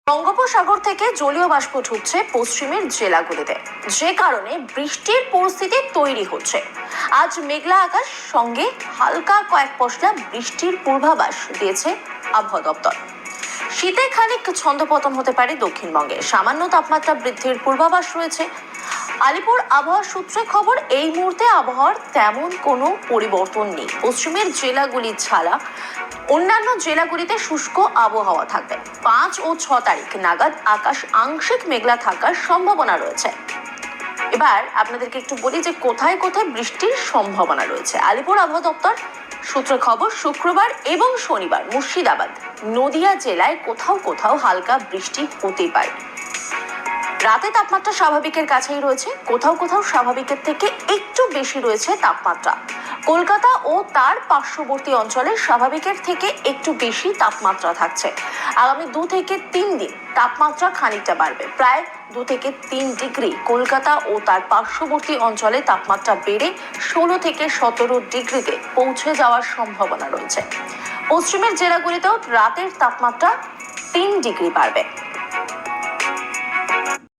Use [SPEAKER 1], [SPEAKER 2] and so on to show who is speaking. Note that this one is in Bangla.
[SPEAKER 1] বঙ্গোপসাগর থেকে জলীয় বাষ্প ঢুকছে পশ্চিমের জেলাগুলিতে, যে কারণে বৃষ্টির পরিস্থিতি তৈরি হচ্ছে। আজ মেঘলা আকাশ সঙ্গে হালকা কয়েক পশলা বৃষ্টির পূর্বাভাস দিয়েছে আবহাওয়া দপ্তর। শীতে খানিক ছন্দপতন হতে পারে দক্ষিণবঙ্গে, সামান্য তাপমাত্রা বৃদ্ধির পূর্বাভাস রয়েছে। আলিপুর আবহাওয়া সূত্রে খবর, এই মুহূর্তে আবহাওয়ার তেমন কোনো পরিবর্তন নেই। পশ্চিমের জেলাগুলি ছাড়া অন্যান্য জেলাগুলিতে শুষ্ক আবহাওয়া থাকবে। 5 ও 6 তারিখ নাগাদ আকাশ আংশিক মেঘলা থাকার সম্ভাবনা রয়েছে। এবার আপনাদেরকে একটু বলি যে কোথায় কোথায় বৃষ্টির সম্ভাবনা রয়েছে। আলিপুর আবহাওয়া দপ্তর সূত্রে খবর, শুক্রবার এবং শনিবার মুর্শিদাবাদ, নদিয়া জেলায় কোথাও কোথাও হালকা বৃষ্টি হতে পারে। রাতে তাপমাত্রা স্বাভাবিকের কাছেই রয়েছে, কোথাও কোথাও স্বাভাবিকের থেকে একটু বেশি রয়েছে তাপমাত্রা। কলকাতা ও তার পার্শ্ববর্তী অঞ্চলে স্বাভাবিকের থেকে একটু বেশি তাপমাত্রা থাকছে। আগামী 2 থেকে 3 দিন তাপমাত্রা খানিকটা বাড়বে, প্রায় 2 থেকে 3 ডিগ্রি। কলকাতা ও তার পার্শ্ববর্তী অঞ্চলে তাপমাত্রা বেড়ে 16 থেকে 17 ডিগ্রিতে পৌঁছে যাওয়ার সম্ভাবনা রয়েছে। পশ্চিমের জেলাগুলিতেও রাতের তাপমাত্রা 3 ডিগ্রি বাড়বে।